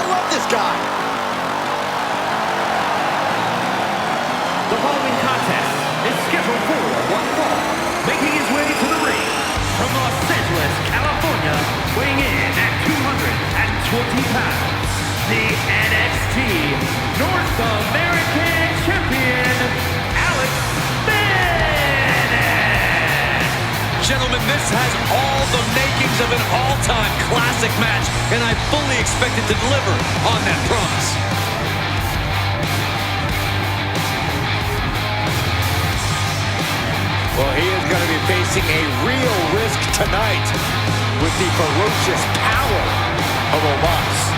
I love this guy. The following contest is scheduled for one fall. Making his way to the ring from Los Angeles, California, weighing in at 220 pounds, the NXT North American Champion, Bennett. Gentlemen, this has all the makings of an all-time classic match, and I fully expect it to deliver on that promise. Well, he is going to be facing a real risk tonight with the ferocious power of Omos.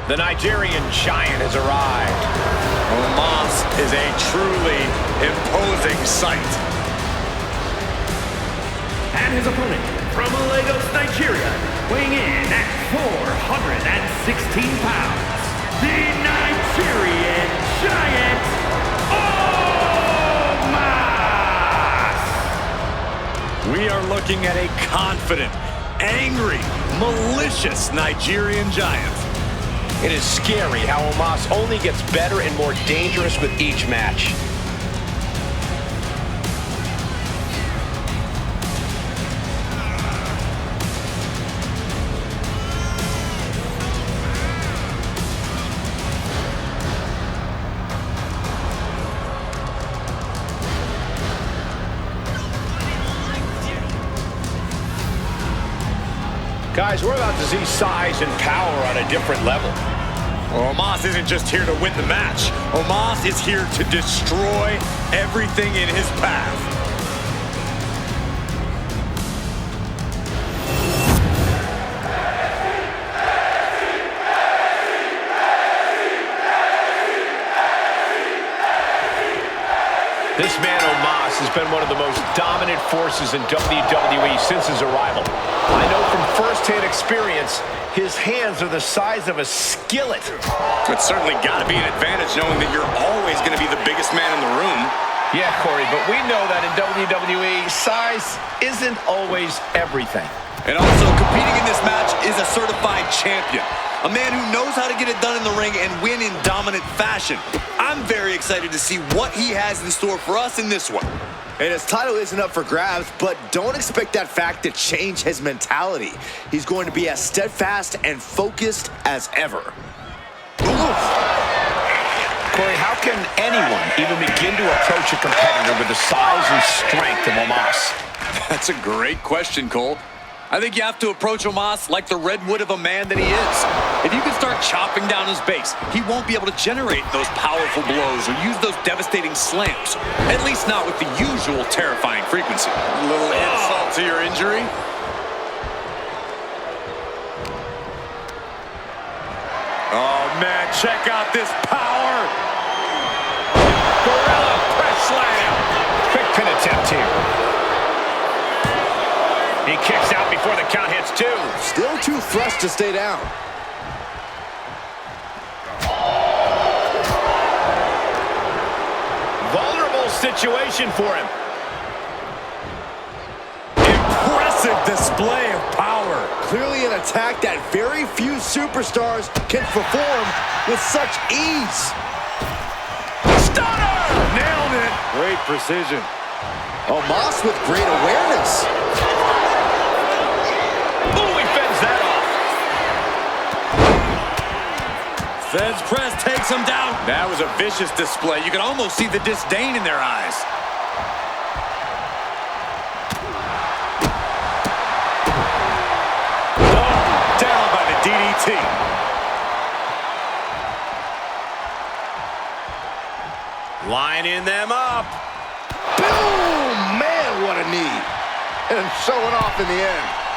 The Nigerian giant has arrived. Omos is a truly imposing sight. And his opponent from Lagos, Nigeria, weighing in at 416 pounds, the Nigerian giant, Omos! We are looking at a confident, angry, malicious Nigerian giant. It is scary how Omos only gets better and more dangerous with each match. Guys, we're about to see size and power on a different level. Omos isn't just here to win the match. Omos is here to destroy everything in his path. This man, Omos, has been one of the most dominant forces in WWE since his arrival. I know from first-hand experience, his hands are the size of a skillet. It's certainly got to be an advantage knowing that you're always going to be the biggest man in the room. Yeah, Corey, but we know that in WWE, size isn't always everything. And also, competing in this match is a certified champion. A man who knows how to get it done in the ring and win in dominant fashion. I'm very excited to see what he has in store for us in this one. And his title isn't up for grabs, but don't expect that fact to change his mentality. He's going to be as steadfast and focused as ever. Oof. Corey, how can anyone even begin to approach a competitor with the size and strength of Omos? That's a great question, Cole. I think you have to approach Omos like the redwood of a man that he is. If you can start chopping down his base, he won't be able to generate those powerful blows or use those devastating slams. At least not with the usual terrifying frequency. A little insult to your injury. Oh, man, check out this power. Gorilla press slam. Quick pin attempt here. He kicks out before the count hits two. Still too fresh to stay down. Vulnerable situation for him. Impressive display of power. Clearly an attack that very few superstars can perform with such ease. Stunner! Nailed it. Great precision. Omos with great awareness. Feds press takes him down. That was a vicious display. You can almost see the disdain in their eyes. Oh, down by the DDT. Lining them up. Boom! Man, what a knee. And showing off in the end.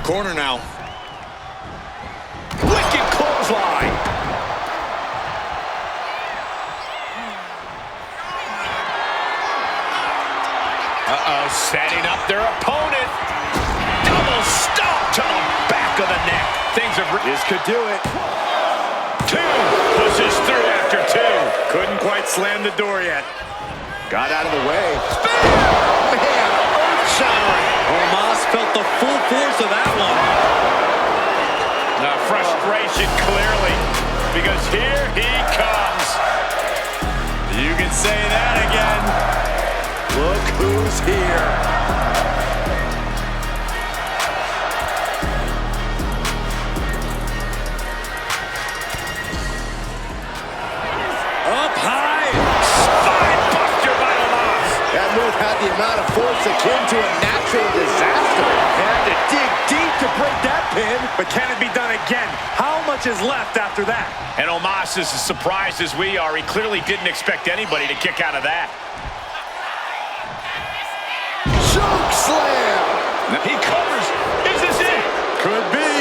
corner now. Wicked clothesline. Uh-oh, setting up their opponent. Double stomp to the back of the neck. Things have... This could do it. 2 pushes through after 2. Couldn't quite slam the door yet. Got out of the way. Man, earth-shattering. Omos felt the full force of that one. The frustration clearly, because here he comes. You can say that again. Look who's here. Up high. Spine buster by Omos. That move had the amount of force akin to a natural disaster. Had to dig deep to break that pin. But can it be done again? How much is left after that? And Omos is as surprised as we are. He clearly didn't expect anybody to kick out of that. Choke slam. He covers. Is this it? Could be.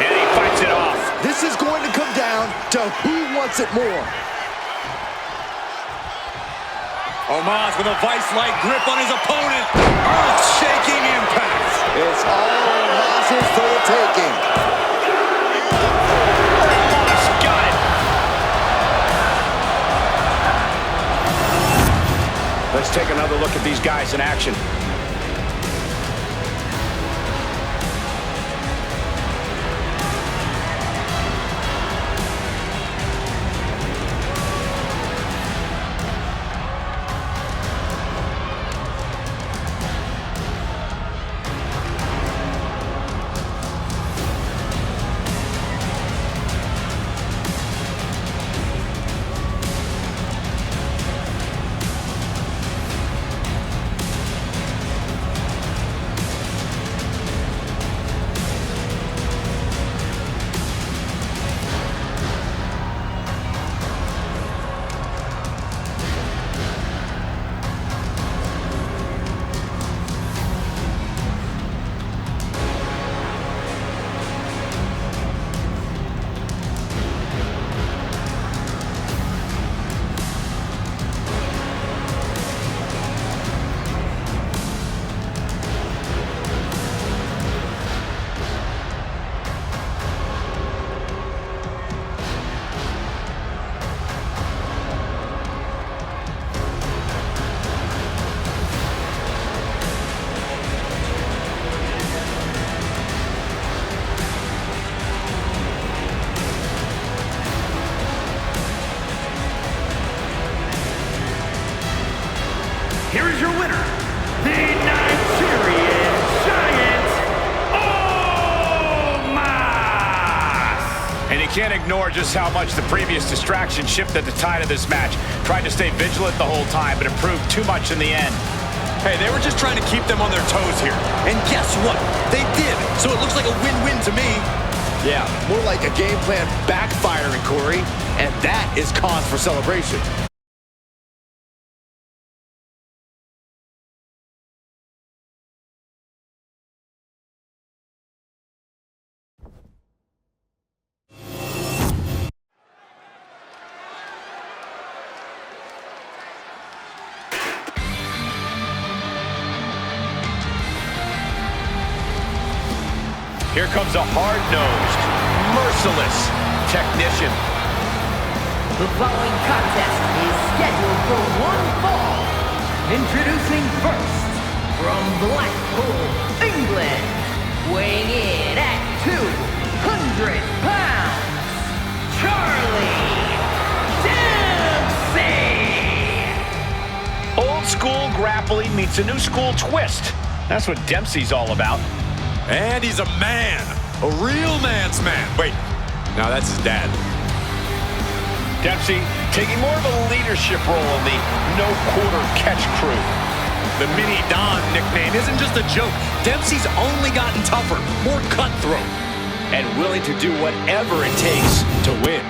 And he fights it off. This is going to come down to who wants it more. Omos with a vice-like grip on his opponent. Earth-shaking impact. It's all Omos's for the taking. Omos got it. Let's take another look at these guys in action. Here is your winner, the Nigerian Giant, Omos! And you can't ignore just how much the previous distraction shifted the tide of this match. Tried to stay vigilant the whole time, but it proved too much in the end. Hey, they were just trying to keep them on their toes here. And guess what? They did. So it looks like a win-win to me. Yeah, more like a game plan backfiring, Corey. And that is cause for celebration. Here comes a hard-nosed, merciless technician. The following contest is scheduled for one fall. Introducing first, from Blackpool, England, weighing in at 200 pounds, Charlie Dempsey! Old school grappling meets a new school twist. That's what Dempsey's all about. And he's a man. A real man's man. Wait, no, that's his dad. Dempsey taking more of a leadership role in the no-quarter catch crew. The Mini Don nickname isn't just a joke. Dempsey's only gotten tougher, more cutthroat, And willing to do whatever it takes to win.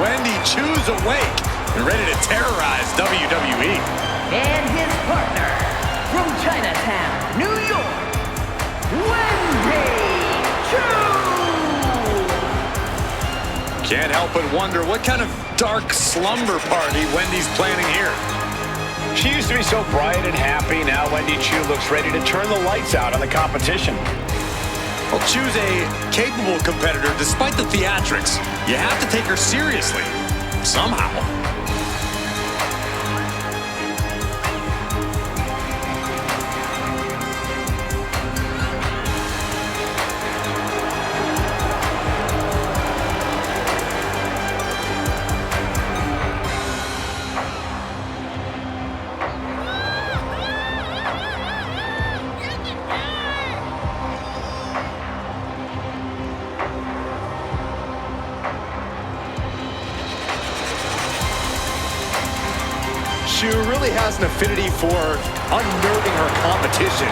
Wendy Choo's awake and ready to terrorize WWE. And his partner, from Chinatown, New York, Wendy Choo! Can't help but wonder what kind of dark slumber party Wendy's planning here. She used to be so bright and happy. Now Wendy Choo looks ready to turn the lights out on the competition. Well, Choo's a capable competitor despite the theatrics. You have to take her seriously, somehow. Choo really has an affinity for unnerving her competition.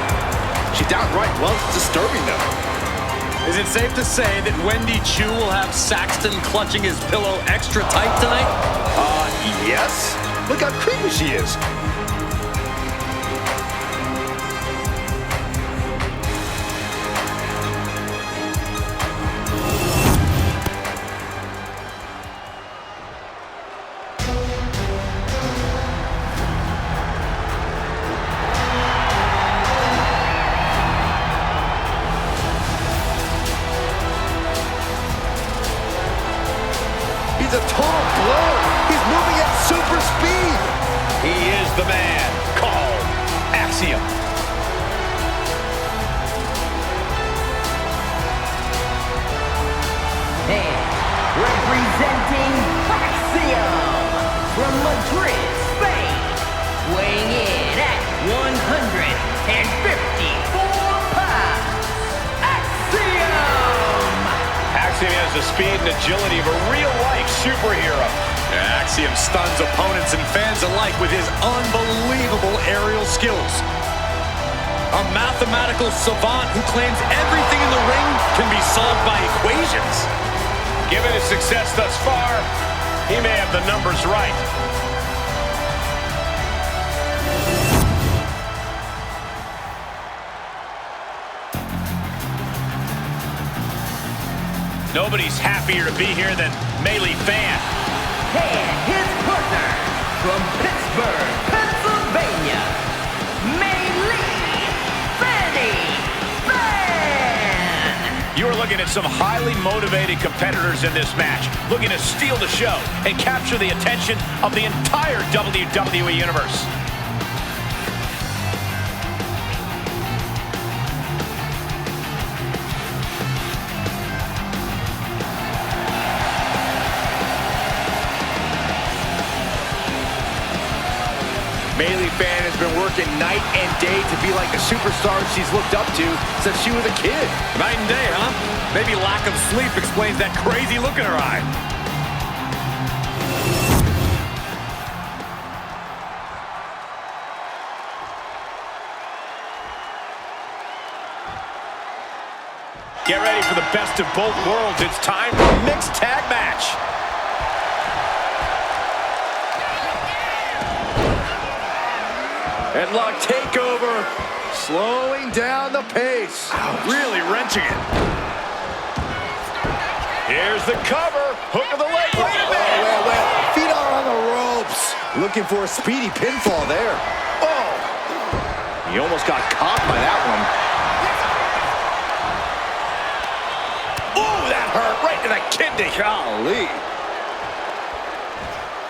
She downright loves disturbing them. Is it safe to say that Wendy Choo will have Saxton clutching his pillow extra tight tonight? Yes. Look how creepy she is. A total blow. He's moving at super speed. He is the man called Axiom. And representing Axiom from Madrid, Spain, weighing in at 154 pounds, Axiom! Axiom has the speed and agility of a real-life superhero. Axiom stuns opponents and fans alike with his unbelievable aerial skills. A mathematical savant who claims everything in the ring can be solved by equations. Given his success thus far, he may have the numbers right. Nobody's happier to be here than Meilee fan. And his partner, from Pittsburgh, Pennsylvania, Meilee fan! You are looking at some highly motivated competitors in this match, looking to steal the show and capture the attention of the entire WWE Universe. Meilee fan has been working night and day to be like the superstar she's looked up to since she was a kid. Night and day, huh? Maybe lack of sleep explains that crazy look in her eye. Get ready for the best of both worlds. It's time for a mixed tag match. Headlock takeover, slowing down the pace. Really wrenching it. Here's the cover. Hook of the leg. Wait a minute. Wait. Feet are on the ropes. Looking for a speedy pinfall there. Oh! He almost got caught by that one. Oh, that hurt right to the kidney. Golly.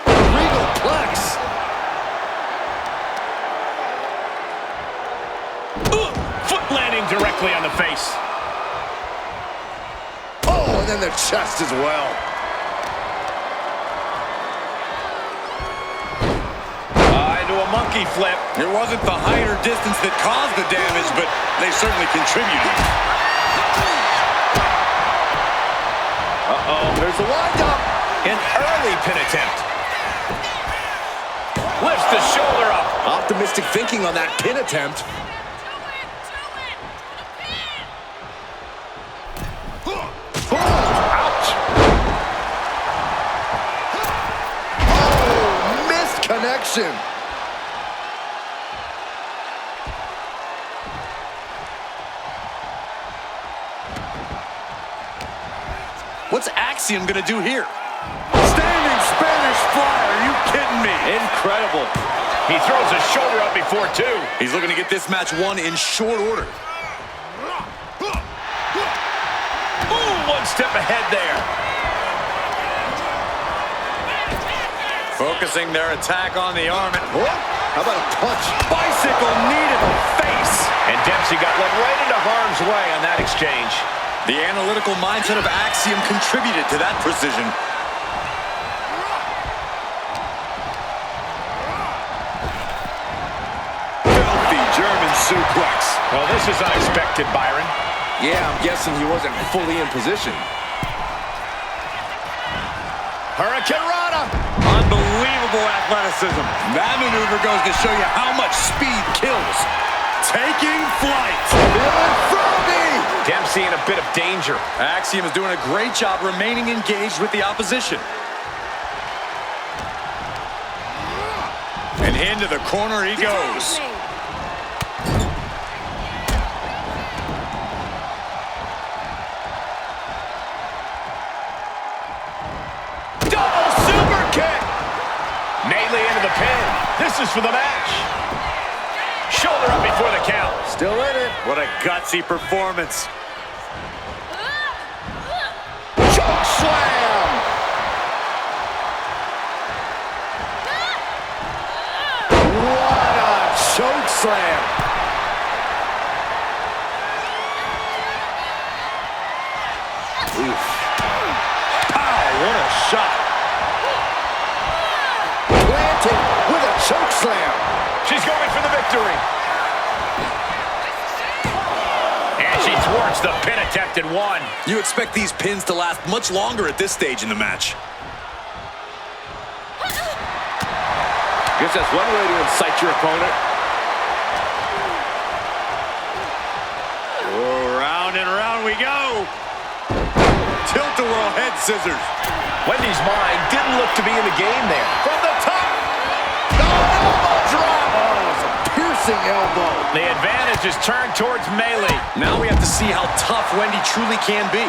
Regal plex. Foot landing directly on the face. Oh, and then the chest as well. Into a monkey flip. It wasn't the height or distance that caused the damage, but they certainly contributed. Uh-oh. There's the windup. An early pin attempt. Lifts the shoulder up. Optimistic thinking on that pin attempt. action. What's Axiom gonna do here? Standing Spanish fly, are you kidding me? Incredible. He throws a shoulder up before two. He's looking to get this match won in short order. Ooh, one step ahead there. Focusing their attack on the arm. How about a punch? Bicycle knee to the face. And Dempsey got led right into harm's way on that exchange. The analytical mindset of Axiom contributed to that precision. Filthy German suplex. Well, this is unexpected, Byron. Yeah, I'm guessing he wasn't fully in position. Hurricane Rana. Unbelievable athleticism. That maneuver goes to show you how much speed kills. Taking flight. Dempsey in a bit of danger. Axiom is doing a great job remaining engaged with the opposition. And into the corner he goes. Double super kick. Meilee into the pin. This is for the match. Shoulder up before the count. Still in it. What a gutsy performance. Choke slam. What a choke slam. Oof. Pow, what a shot. Planted with a choke slam. She's going for the victory. And she thwarts the pin attempt at one. You expect these pins to last much longer at this stage in the match. Guess that's one way to incite your opponent. Oh, round and round we go. Tilt-a-whirl head scissors. Wendy's mind didn't look to be in the game there. From the top. Elbow drop. Oh, it's a piercing elbow. The advantage is turned towards Meilee. Now we have to see how tough Wendy truly can be.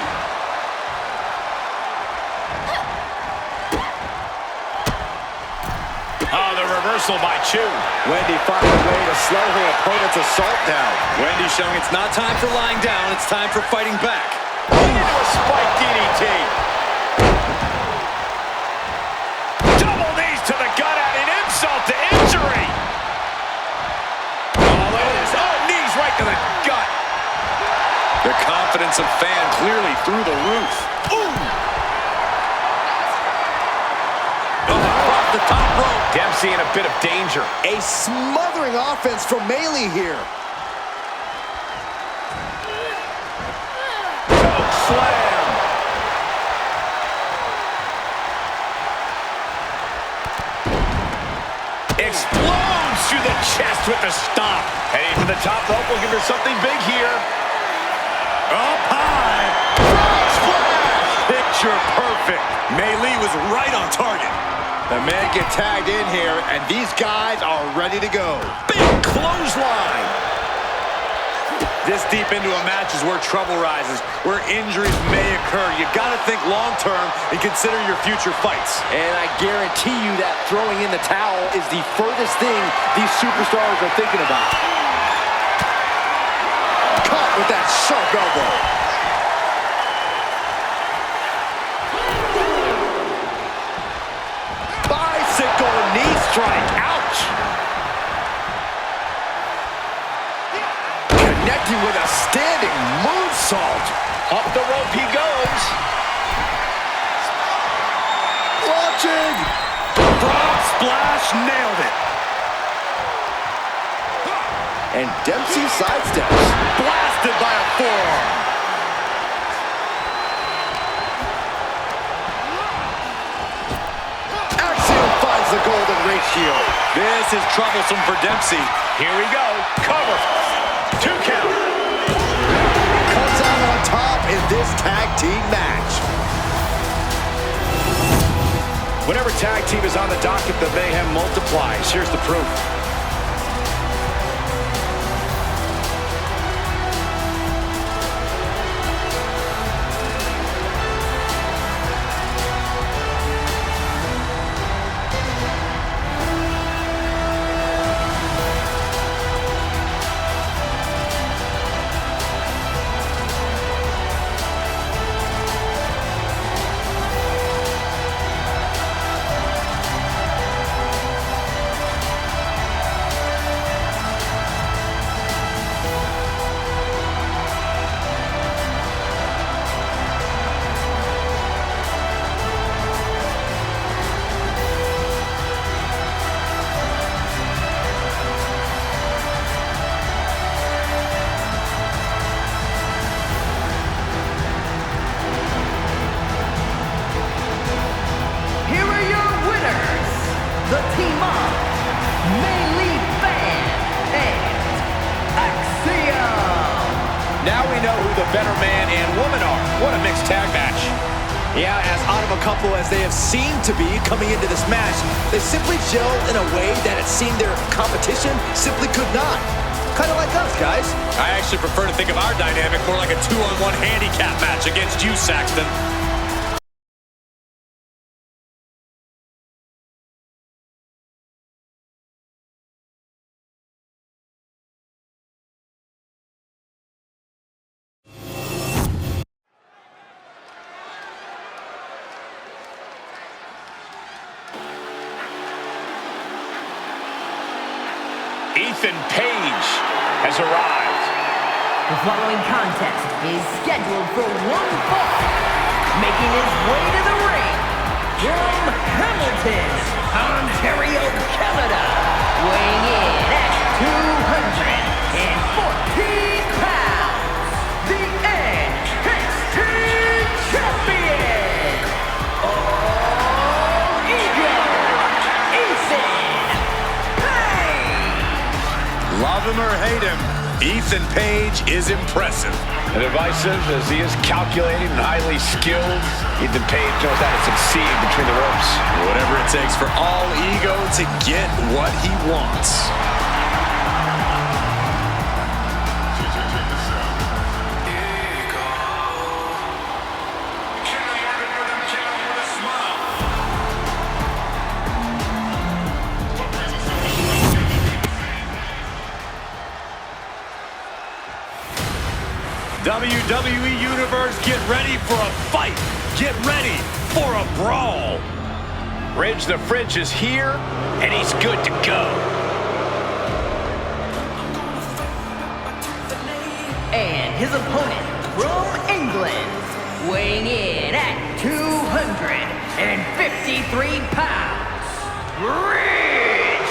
Oh, the reversal by Choo. Wendy finds a way to slow her opponent's assault down. Wendy showing it's not time for lying down, it's time for fighting back. Into a spike DDT. Double knees to the gut, adding insult to injury. Oh, look at this. Oh, knees right to the gut. The confidence of fan clearly through the roof. Ooh. Across the top rope. Dempsey in a bit of danger. A smothering offense from Meilee here. Choke slam. Explodes through the chest with the stomp. Heading to the top rope will give her something big here. Up high. Splash! Picture perfect. Meilee was right on target. The men get tagged in here, and these guys are ready to go. Big clothesline. This deep into a match is where trouble rises, where injuries may occur. You got to think long-term and consider your future fights. And I guarantee you that throwing in the towel is the furthest thing these superstars are thinking about. Caught with that sharp elbow. Bicycle knee strike. Ouch. Connecting with a standing moonsault. Up the rope he goes. Launching. Frog splash, nailed it. And Dempsey sidesteps. Blasted by a forearm. Axiom finds the golden ratio. This is troublesome for Dempsey. Here we go. Cover. 2 count. Comes out on top in this tag team match. Whenever tag team is on the docket, the mayhem multiplies. Here's the proof. The team of Meilee and Axiom. Now we know who the better man and woman are. What a mixed tag match. Yeah, as odd of a couple as they have seemed to be coming into this match, they simply gelled in a way that it seemed their competition simply could not. Kind of like us, guys. I actually prefer to think of our dynamic more like a 2-on-1 handicap match against you, Saxton. Ethan Page has arrived. The following contest is scheduled for one fall. Making his way to the ring from Hamilton, Ontario, Canada. Weighing in at 214 pounds. The NXT Champion. All Ego, Ethan Page. Love him or hate him, Ethan Page is impressive. And divisive as he is calculating and highly skilled, Ethan Page knows how to succeed between the ropes. Whatever it takes for All Ego to get what he wants. WWE Universe, get ready for a fight. Get ready for a brawl. Ridge the Fridge is here, and he's good to go. And his opponent from England, weighing in at 253 pounds, Ridge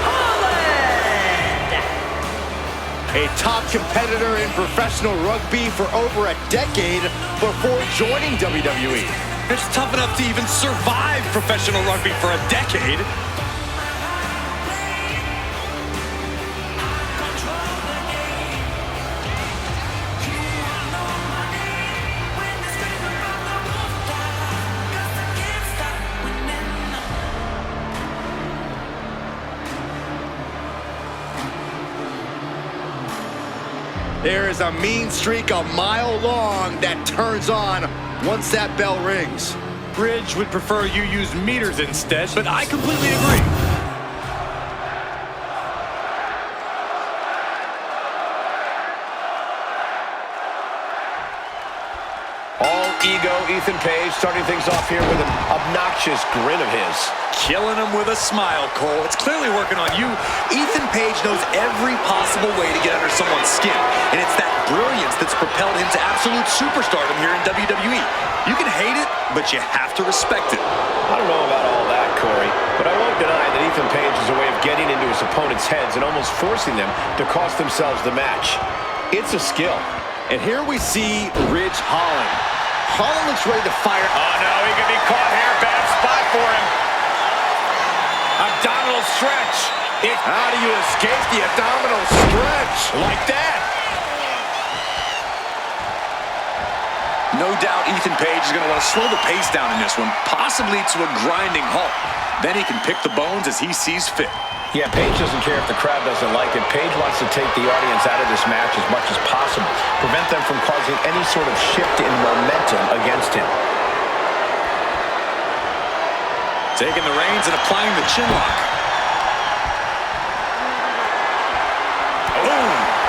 Holland. A top competitor in professional rugby for over a decade before joining WWE. It's tough enough to even survive professional rugby for a decade. There is a mean streak a mile long that turns on once that bell rings. Ridge would prefer you use meters instead, but I completely agree. All Ego Ethan Page starting things off here with an obnoxious grin of his. Killing him with a smile, Cole. It's clearly working on you. Ethan Page knows every possible way to get under someone's skin, and it's that brilliance that's propelled him to absolute superstardom here in WWE. You can hate it, but you have to respect it. I don't know about all that, Corey, but I won't deny that Ethan Page is a way of getting into his opponent's heads and almost forcing them to cost themselves the match. It's a skill. And here we see Ridge Holland. Holland looks ready to fire. Oh, no, he could be caught here. Bad spot for him. Abdominal stretch. How do you escape the abdominal stretch? Like that. No doubt Ethan Page is going to want to slow the pace down in this one, possibly to a grinding halt. Then he can pick the bones as he sees fit. Yeah, Page doesn't care if the crowd doesn't like it. Page wants to take the audience out of this match as much as possible, prevent them from causing any sort of shift in momentum against him. Taking the reins and applying the chin lock. Boom!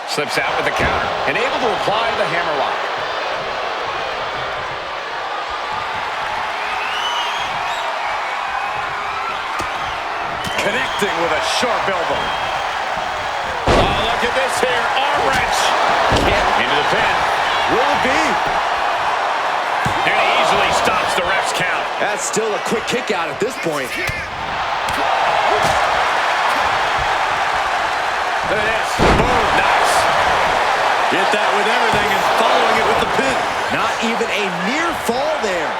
Slips out with the counter and able to apply the hammerlock. Connecting with a sharp elbow. Oh, look at this here. Arm wrench. Into the pin. Will it be? And he easily stops the ref's count. That's still a quick kick out at this point. Look at this. Boom. Nice. Hit that with everything and following it with the pin. Not even a near fall there.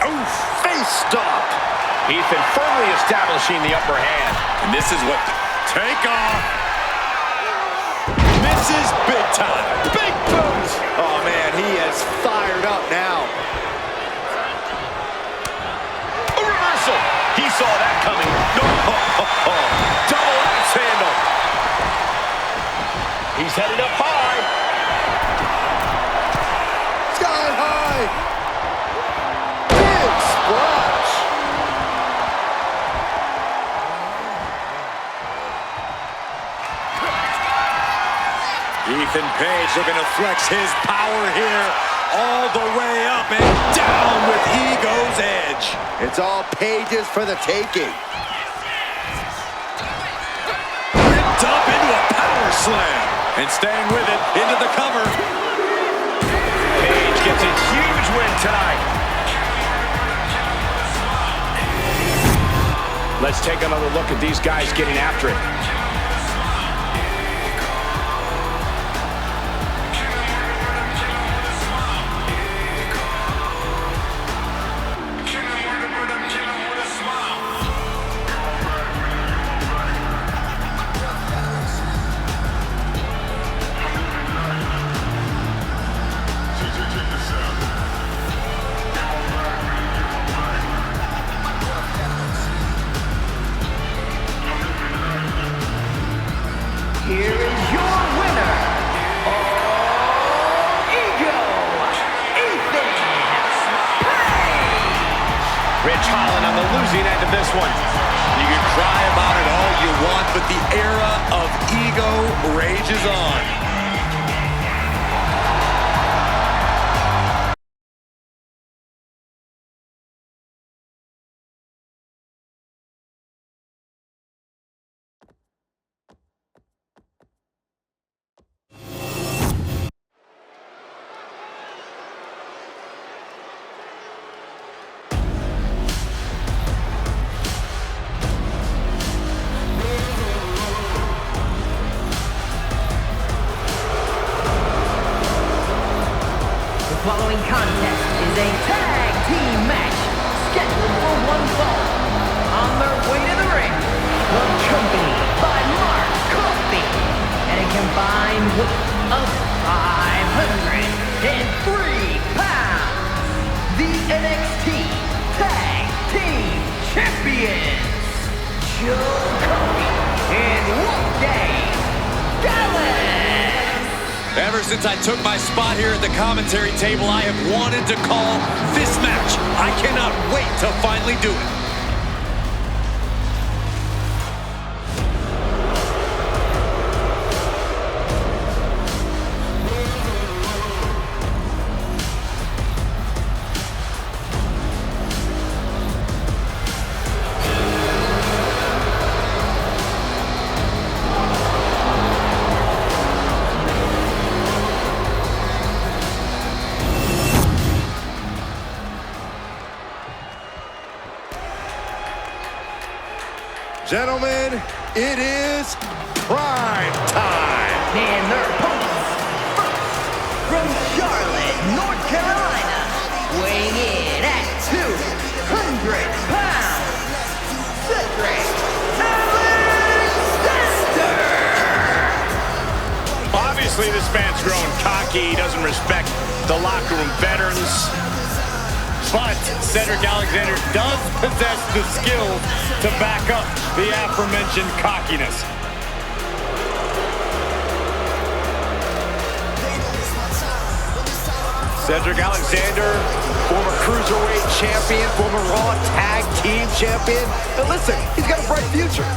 Oh, face stop. Ethan firmly establishing the upper hand. And this is what... Take off. Misses big time. Big boot. Oh, man, he is fired up now. A reversal. He saw that coming. No. Double axe handle. He's headed up high. Sky high. Big splash. Ethan Page looking to flex his power here. All the way up and down with Ego's edge. It's all Pages for the taking. Ripped up into a power slam. And staying with it, into the cover. Page gets a huge win tonight. Let's take another look at these guys getting after it. Here is your winner, Ego, Ethan Page. Rich Holland on the losing end of this one. You can cry about it all you want, but the era of Ego rages on. The following contest is a tag team match scheduled for one fall. On their way to the ring, accompanied by Mark Coffey and a combined weight of 503 pounds. The NXT Tag Team Champions, Joe Coffey and Wolfgang Gallus. Ever since I took my spot here at the commentary table, I have wanted to call this match. I cannot wait to finally do it. Gentlemen, it is prime time. And their opponents, first, from Charlotte, North Carolina, weighing in at 200 pounds, Cedric. Obviously, this man's grown cocky. He doesn't respect the locker room veterans. But Cedric Alexander does possess the skills to back up the aforementioned cockiness. Cedric Alexander, former Cruiserweight champion, former Raw Tag Team champion. And listen, he's got a bright future.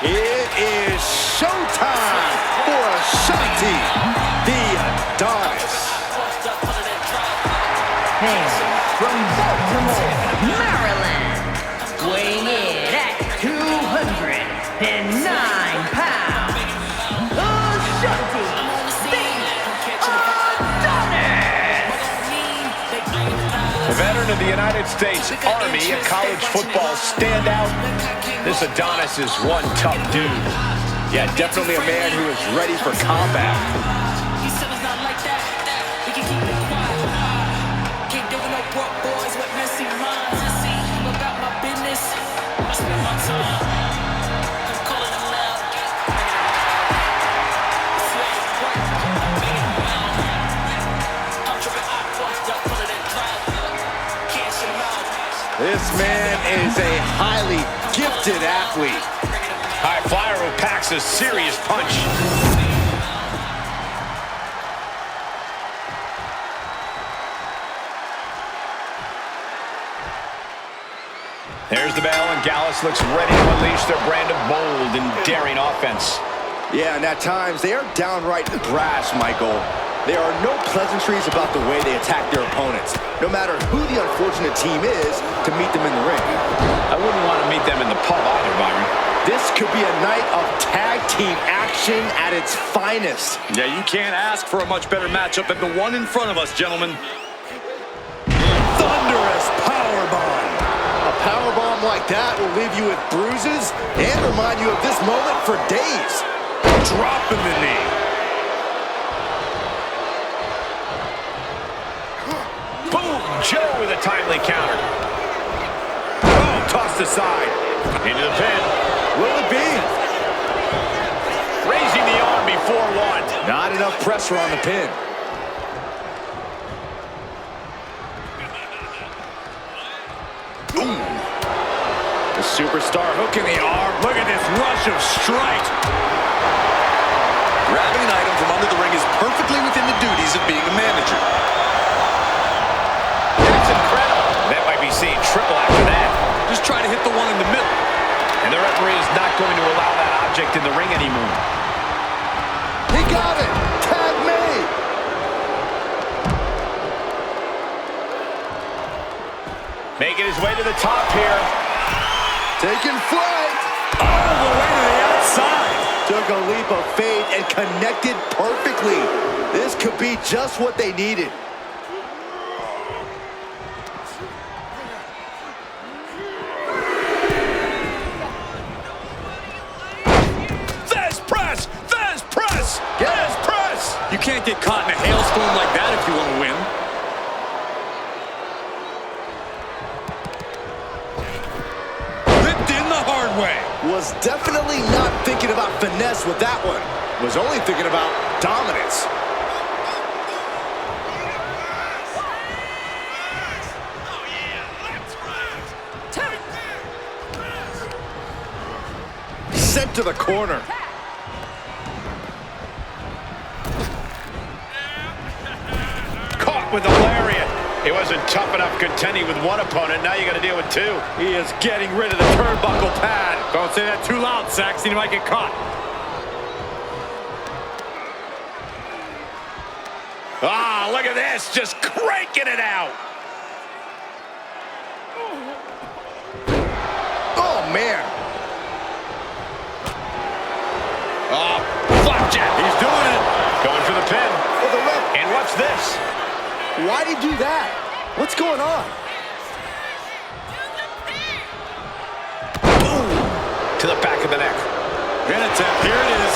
It is showtime for Ashante, the Adonis. From Baltimore, Maryland, weighing in at 209 pounds, Ashante, the Adonis. A veteran of the United States Army, a college football standout, this Adonis is one tough dude. Yeah, definitely a man who is ready for combat. This man is a highly gifted athlete. High flyer who packs a serious punch. There's the bell, and Gallus looks ready to unleash their brand of bold and daring offense. Yeah, and at times they are downright brash, Michael. There are no pleasantries about the way they attack their opponents, no matter who the unfortunate team is, to meet them in the ring. I wouldn't want to meet them in the pub either, Byron. This could be a night of tag team action at its finest. Yeah, you can't ask for a much better matchup than the one in front of us, gentlemen. Thunderous powerbomb. A powerbomb like that will leave you with bruises and remind you of this moment for days. Dropping the knee. Boom! Joe with a timely counter. Oh, tossed aside. Into the pin. Will it be? Raising the arm before one. Not enough pressure on the pin. Ooh. The superstar hooking the arm. Look at this rush of strike. Grabbing an item from under the ring is perfectly within the duties of being a manager. Incredible. That might be seeing triple after that. Just try to hit the one in the middle. And the referee is not going to allow that object in the ring anymore. He got it. Tag made. Making his way to the top here. Taking flight. All the way to the outside. Took a leap of faith and connected perfectly. This could be just what they needed. You can't get caught in a hailstorm like that if you want to win. Ripped in the hard way. Was definitely not thinking about finesse with that one. Was only thinking about dominance. Sent to the corner. With a lariat. He wasn't tough enough contending with one opponent. Now you got to deal with two. He is getting rid of the turnbuckle pad. Don't say that too loud, Saxon. He might get caught. Ah, look at this. Just cranking it out. Oh, man. Oh, flapjack. He's doing it. Going for the pin. For the ref. And what's this? Why'd he do that? What's going on? Boom! To the back of the neck. Bennett, here it is.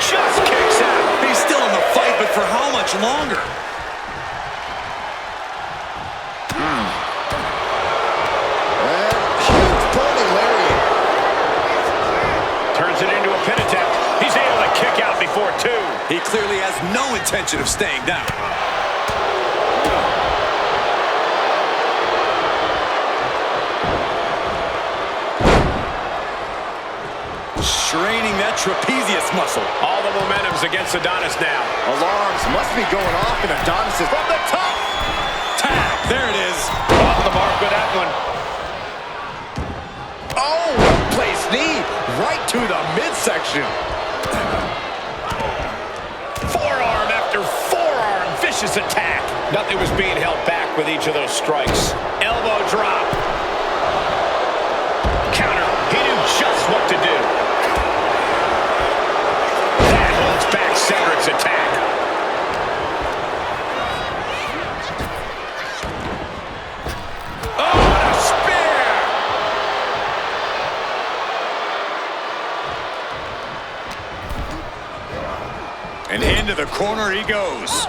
Just kicks out. He's for how much longer? Huge burning lariat. Turns it into a pin attempt. He's able to kick out before 2. He clearly has no intention of staying down. Straining that trapezius muscle. All the momentum's against Adonis now. Alarms must be going off in Adonis from the top. Tag, there it is. Off the mark with that one. Oh, place knee right to the midsection. Forearm after forearm. Vicious attack. Nothing was being held back with each of those strikes. Elbow drop. Counter. He knew just what to do. That holds back Cedric's attack. Oh, what a spear! And into the corner he goes.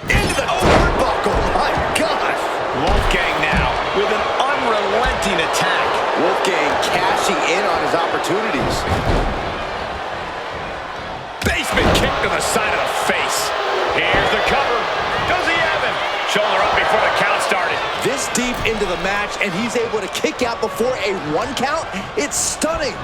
Into the turnbuckle, my gosh. Wolfgang now with an unrelenting attack. Wolfgang cashing in on his opportunities. Basement kick to the side of the face. Here's the cover. Does he have him? Shoulder up before the count started. This deep into the match, and he's able to kick out before a 1 count? It's stunning.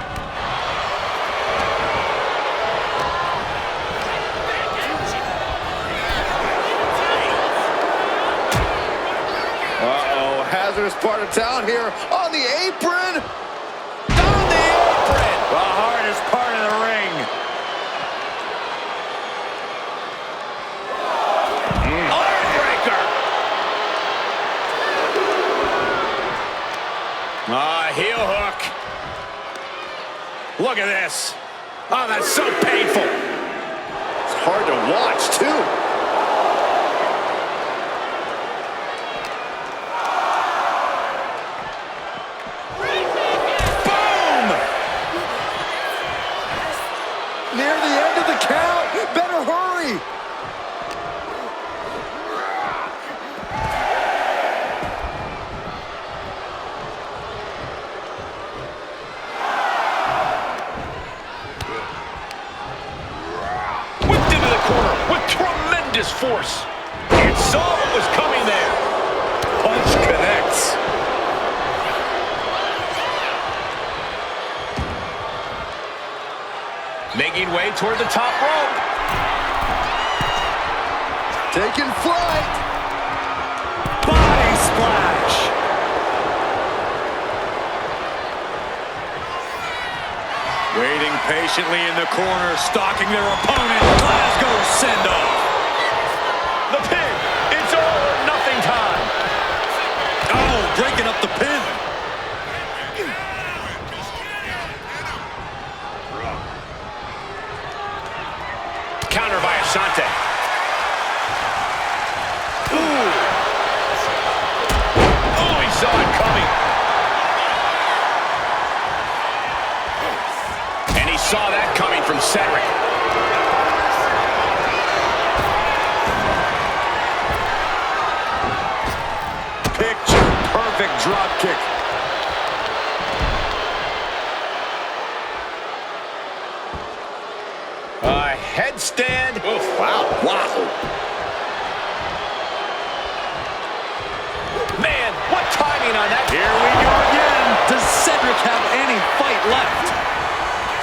Uh-oh, hazardous part of town here on the apron. On the apron. The hardest part of the ring. Armbreaker. Heel hook. Look at this. Oh, that's so painful. It's hard to watch, too. Boom! Near the end of the count. Better hurry. Force. It saw what was coming there. Punch connects. Making way toward the top rope. Taking flight. Body splash. Waiting patiently in the corner, stalking their opponent. Glasgow send-off. The pin. It's all or nothing time. Oh, breaking up the pin. Counter by Ashante. Ooh. Oh, he saw it coming. And he saw that coming from Cedric. Perfect drop kick. Headstand. Oof. Wow. Man, what timing on that. Here we go again. Does Cedric have any fight left?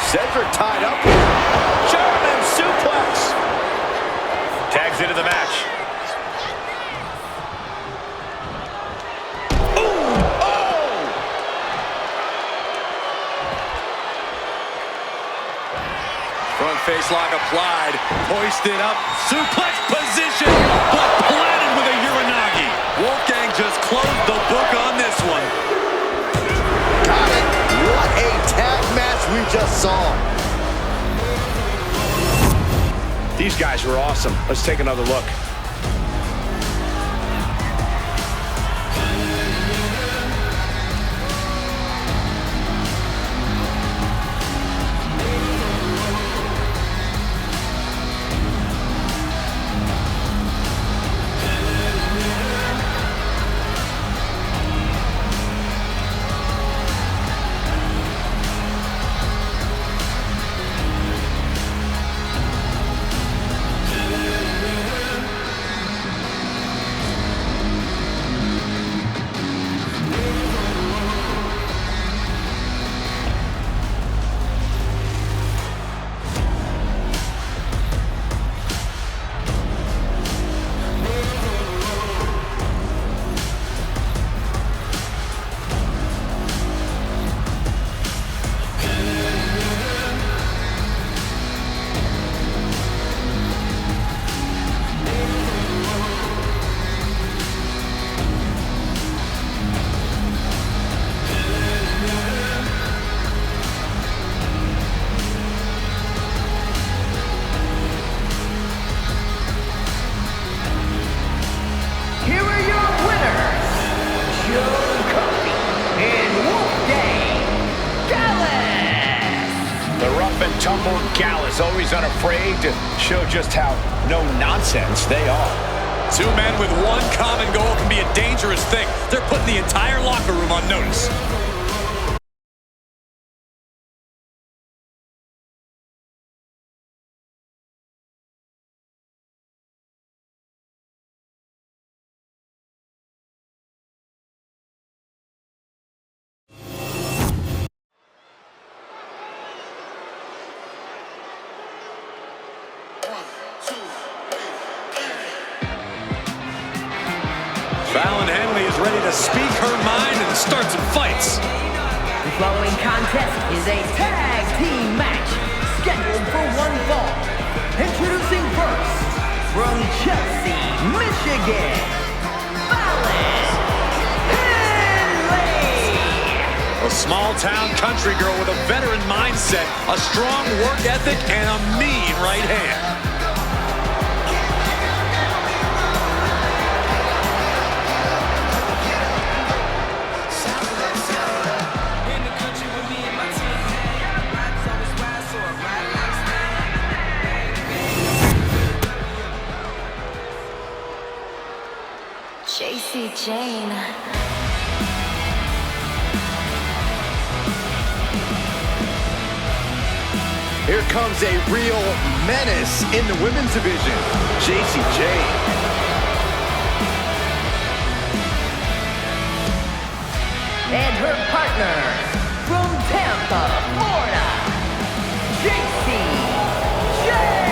Cedric tied up here. German suplex. Tags into the match. Front face lock applied, hoisted up, suplex position, but planted with a Uranagi. Wolfgang just closed the book on this one. Got it. What a tag match we just saw. These guys were awesome. Let's take another look. rough-tumble Gallus, always unafraid to show just how no-nonsense they are. Two men with one common goal can be a dangerous thing. They're putting the entire locker room on notice. Ready to speak her mind and start some fights. The following contest is a tag team match scheduled for one fall. Introducing first, from Chelsea, Michigan, A small-town country girl with a veteran mindset, a strong work ethic, and a mean right hand. Jane. Here comes a real menace in the women's division, Jacy Jayne. And her partner, from Tampa, Florida, Jacy Jayne.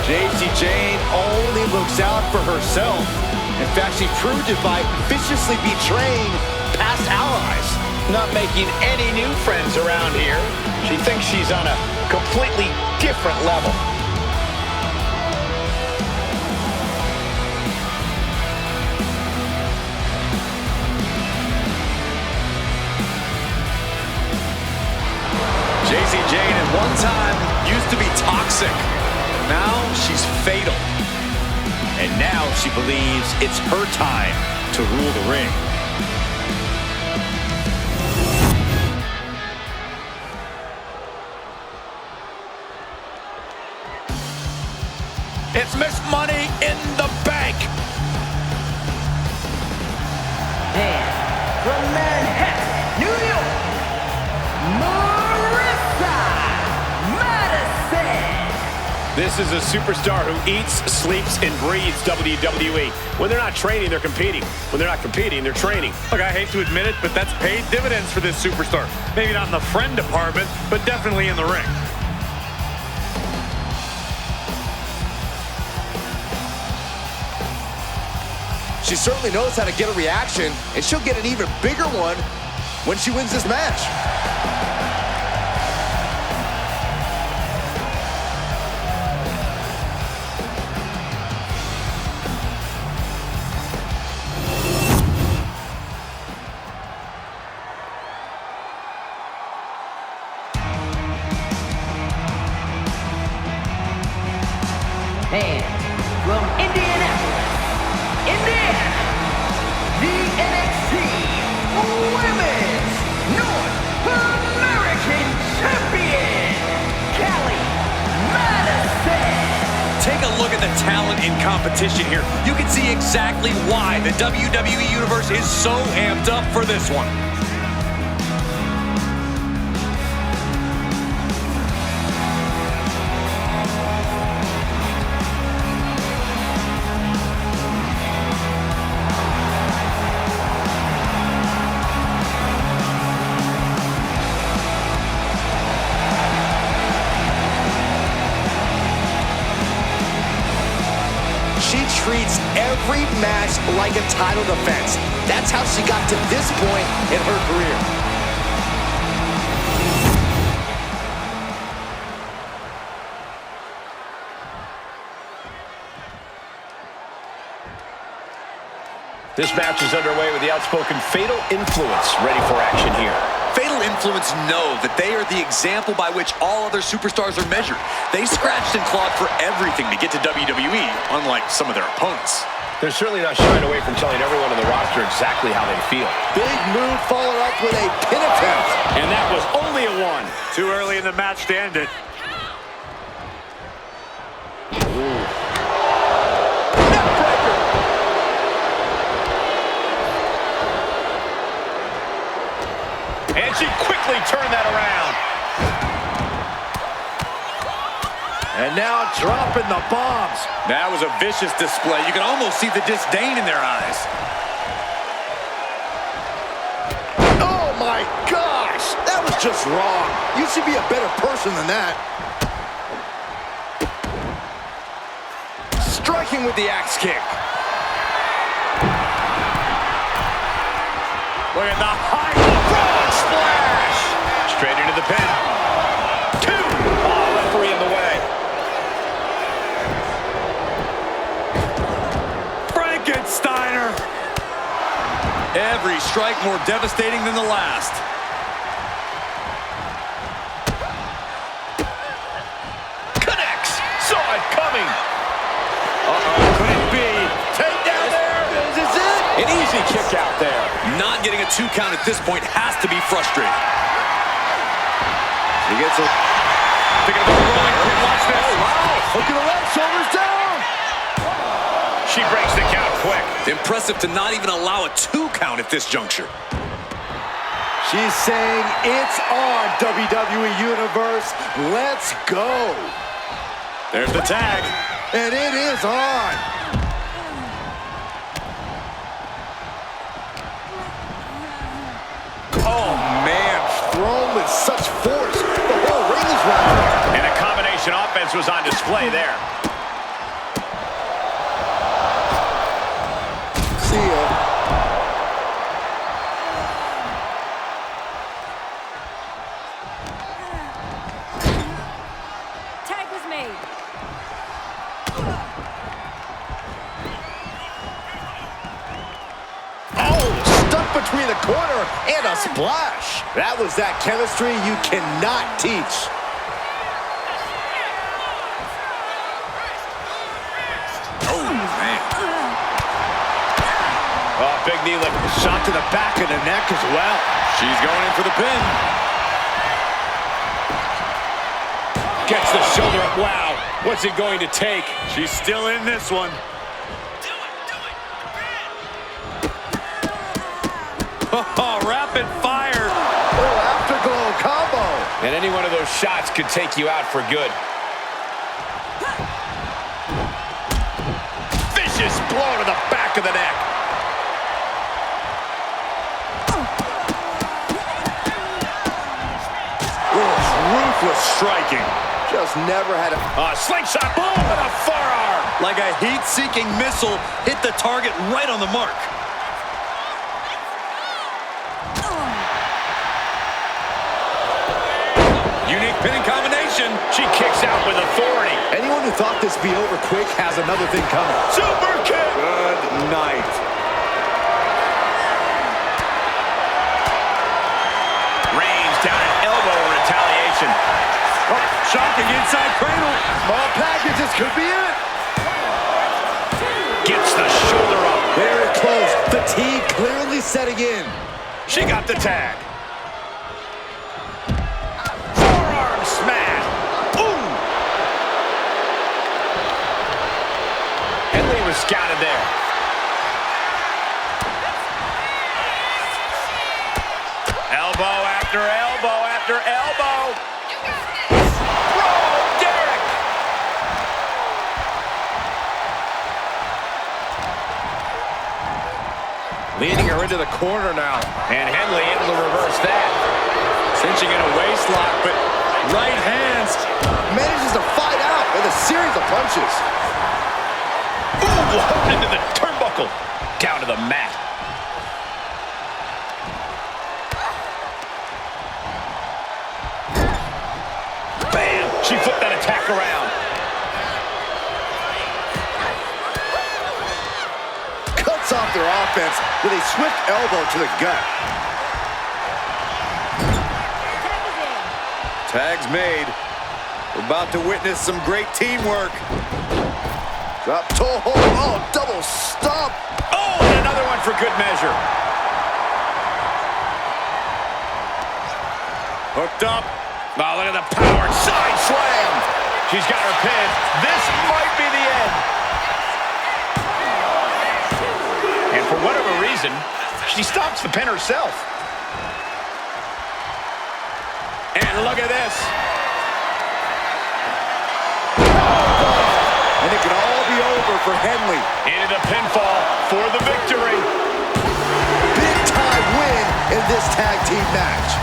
Jacy Jayne only looks out for herself. In fact, she proved it by viciously betraying past allies. Not making any new friends around here. She thinks she's on a completely different level. Jacy Jayne at one time used to be toxic. Now she's fatal. And now she believes it's her time to rule the ring. It's Miss Money in the Bank. And from Manhattan, New York, Madison. This is a superstar who eats, sleeps, and breathes WWE. When they're not training, they're competing. When they're not competing, they're training. Look, I hate to admit it, but that's paid dividends for this superstar. Maybe not in the friend department, but definitely in the ring. She certainly knows how to get a reaction, and she'll get an even bigger one when she wins this match. And from Indianapolis, Indiana, the NXT Women's North American Champion, Callie Madison. Take a look at the talent in competition here. You can see exactly why the WWE Universe is so amped up for this one. She treats every match like a title defense. That's how she got to this point in her career. This match is underway with the outspoken Fatal Influence ready for action here. Fatal Influence know that they are the example by which all other superstars are measured. They scratched and clawed for everything to get to WWE, unlike some of their opponents. They're certainly not shying away from telling everyone on the roster exactly how they feel. Big move followed up with a pin attempt. And that was only a 1. Too early in the match to end it. And she quickly turned that around. And now dropping the bombs. That was a vicious display. You can almost see the disdain in their eyes. Oh my gosh, that was just wrong. You should be a better person than that. Striking with the axe kick. Look at the high frog splash. Straight into the pin. 2. Oh, referee in the way. Frankensteiner. Every strike more devastating than the last. Connects. Saw it coming. Could it be? Take down there. This is it. An easy kick out there. Not getting a 2 count at this point has to be frustrating. He gets it. Thinking about rolling quick. Watch this. Oh, wow. Look at the left, shoulders down. She breaks the count quick. Impressive to not even allow a 2 count at this juncture. She's saying it's on, WWE Universe. Let's go. There's the tag. And it is on. Oh, man. Thrown with such force. The whole ring is wrapped up. And a combination offense was on display there. See ya. Tag was made. Oh, stuck between the corner and a splash. That was that chemistry you cannot teach. Oh, man. Oh, big knee lift. Shot to the back of the neck as well. She's going in for the pin. Gets the shoulder up. Wow. What's it going to take? She's still in this one. Oh, rapid fire. Oh, afterglow combo. And any one of those shots could take you out for good. Vicious blow to the back of the neck. Ruthless striking. Just never had a... Slingshot, boom, and a forearm. Like a heat-seeking missile, hit the target right on the mark. Unique pinning combination. She kicks out with authority. Anyone who thought this be over quick has another thing coming. Super kick. Good night. Rains down an elbow in retaliation. Oh, shocking inside cradle. Small packages could be it. Gets the shoulder up. Very close. Fatigue clearly setting in. She got the tag. Forearm smash. Ooh. Henley was scouted there. Elbow after elbow after elbow. Leading her into the corner now. And Henley able to reverse that. Cinching in a waist lock, but right hands. Manages to fight out with a series of punches. Ooh, hooked into the turnbuckle. Down to the mat. Bam! She flipped that attack around. Cuts off their offense with a swift elbow to the gut. Tag's made. We're about to witness some great teamwork. Drop toe hold. Oh, double stomp. Oh, and another one for good measure. Hooked up. Oh, look at the power. Side slam. She's got her pinned. This might be the end. And for whatever reason, she stops the pin herself. And look at this. And it can all be over for Henley. Into the pinfall for the victory. Big time win in this tag team match.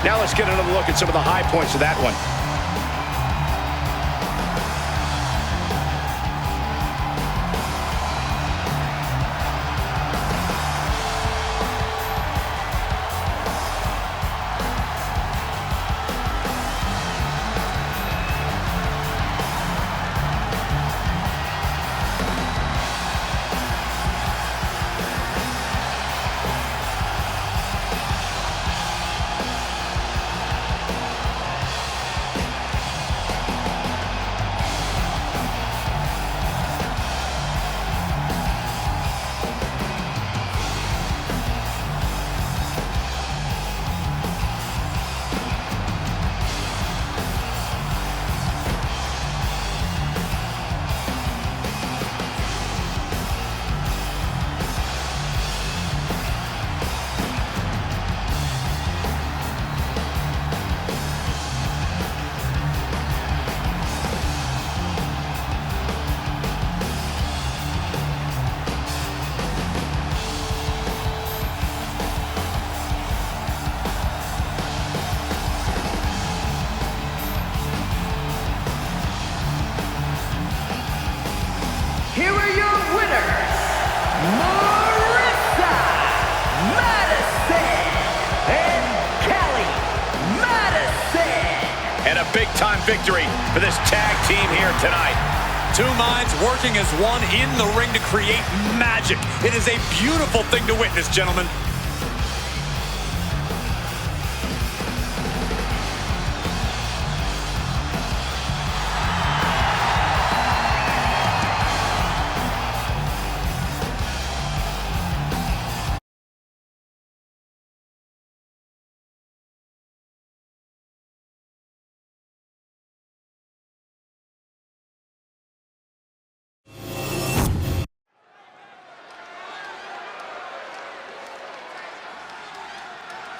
Now let's get another look at some of the high points of that one. Here are your winners, Madison and Madison. And a big-time victory for this tag team here tonight. Two minds working as one in the ring to create magic. It is a beautiful thing to witness, gentlemen.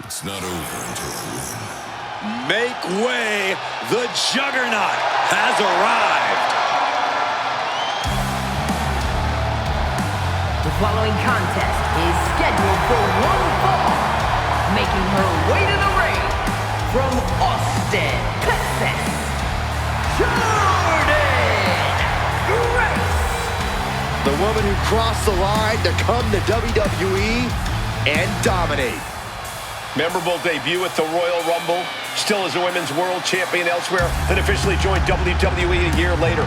It's not over until I win. Make way. The Juggernaut has arrived. The following contest is scheduled for one fall. Making her way to the ring from Austin, Texas, Jordynne Grace. The woman who crossed the line to come to WWE and dominate. Memorable debut at the Royal Rumble. Still as a women's world champion elsewhere. Then officially joined WWE a year later.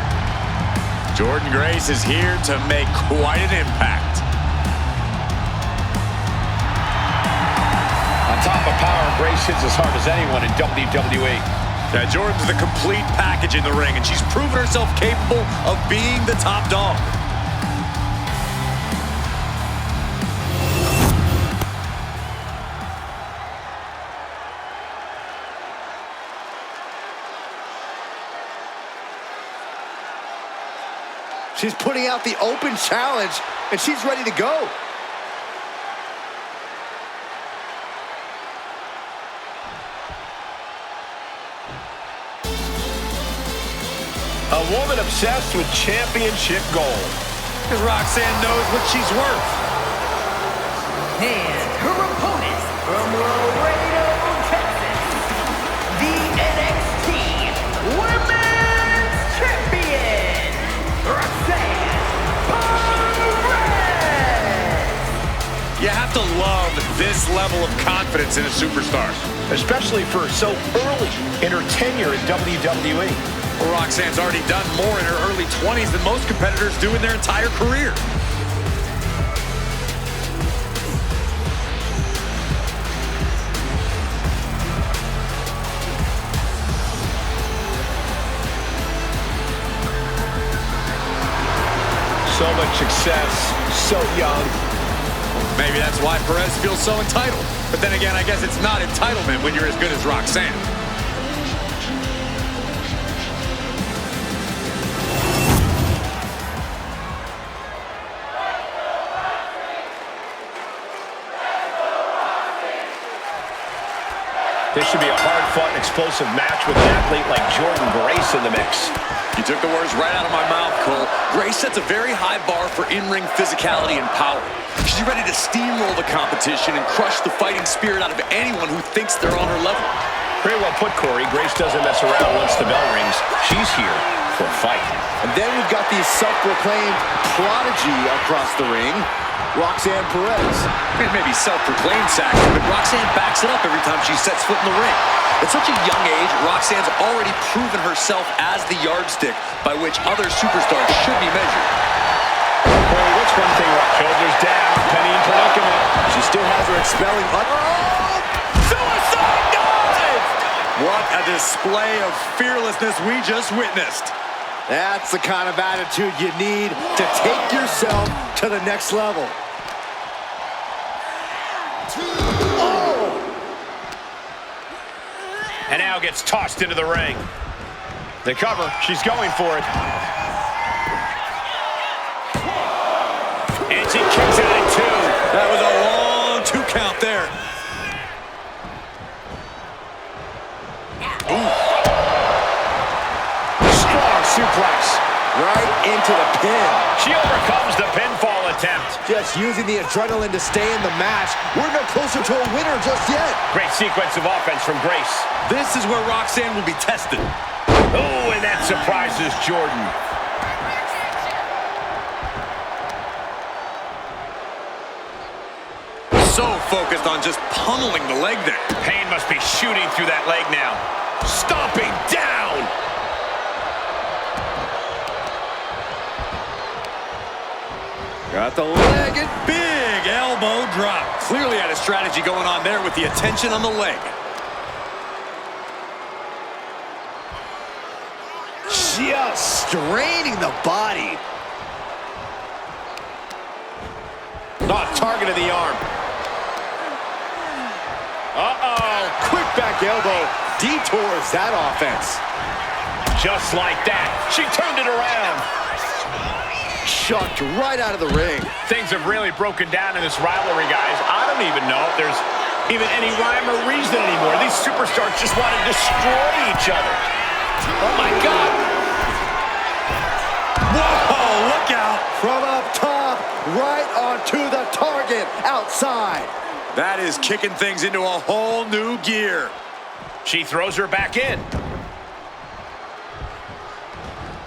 Jordynne Grace is here to make quite an impact. On top of power, Grace hits as hard as anyone in WWE. Now, Jordynne's the complete package in the ring, and she's proven herself capable of being the top dog. She's putting out the open challenge, and she's ready to go. A woman obsessed with championship gold. Because Roxanne knows what she's worth. And her opponent from Laredo, Texas, the NXT Women's Champion, Roxanne Perez. You have to love this level of confidence in a superstar. Especially for so early in her tenure in WWE. Well, Roxanne's already done more in her early 20s than most competitors do in their entire career. so young. Maybe that's why Perez feels so entitled. But then again, I guess it's not entitlement when you're as good as Roxanne. This should be a hard-fought, explosive match with an athlete like Jordynne Grace in the mix. You took the words right out of my mouth, Cole. Grace sets a very high bar for in-ring physicality and power. She's ready to steamroll the competition and crush the fighting spirit out of anyone who thinks they're on her level. Very well put, Corey. Grace doesn't mess around once the bell rings. She's here for a fight. And then we've got the self-proclaimed prodigy across the ring, Roxanne Perez. It may be self-proclaimed, Saxon, but Roxanne backs it up every time she sets foot in the ring. At such a young age, Roxanne's already proven herself as the yardstick by which other superstars should be measured. Corey, what's one thing? Shoulders down, penny in predicament. She still has her expelling. Suicide dive! What a display of fearlessness we just witnessed. That's the kind of attitude you need to take yourself to the next level. And now gets tossed into the ring. The cover, she's going for it. And she kicks out at 2. That was a long 2 count there. Strong suplex. Right into the pin. She overcomes the pinfall attempt. Just using the adrenaline to stay in the match. We're no closer to a winner just yet. Great sequence of offense from Grace. This is where Roxanne will be tested. Oh, and that surprises Jordynne. So focused on just pummeling the leg there. Pain must be shooting through that leg now. Stomping down. Got the leg and big elbow drop. Clearly had a strategy going on there with the attention on the leg. Just straining the body. Not targeted the arm. Uh-oh. Quick back elbow. Detours that offense. Just like that. She turned it around. Chucked right out of the ring. Things have really broken down in this rivalry, guys. I don't even know if there's even any rhyme or reason anymore. These superstars just want to destroy each other. Oh, my God. Whoa, look out. From up top, right onto the target outside. That is kicking things into a whole new gear. She throws her back in.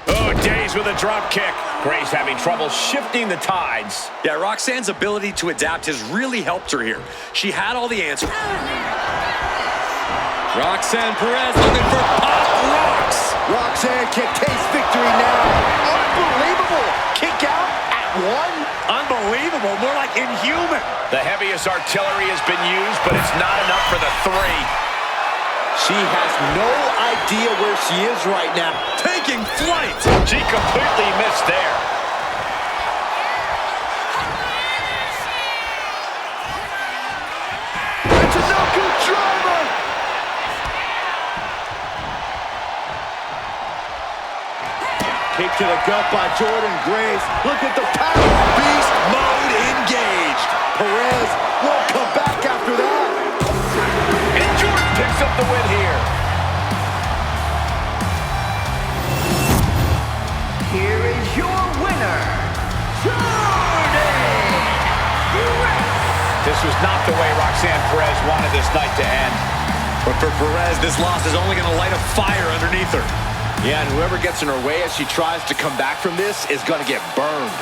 Oh, days with a drop kick. Grace having trouble shifting the tides. Yeah, Roxanne's ability to adapt has really helped her here. She had all the answers. Roxanne Perez looking for pop rocks. Roxanne can taste victory now. Unbelievable. Kick out at 1. Unbelievable, more like inhuman. The heaviest artillery has been used, but it's not enough for the 3. She has no idea where she is right now. Taking flight. She completely missed there. It's a no-good driver. Kick to the gut by Jordynne Grace. Look at the power. Beast mode engaged. Perez won't come back after that. And Jordynne picks up the win here. Here is your winner, Jordynne Grace. This was not the way Roxanne Perez wanted this night to end. But for Perez, this loss is only going to light a fire underneath her. Yeah, and whoever gets in her way as she tries to come back from this is going to get burned.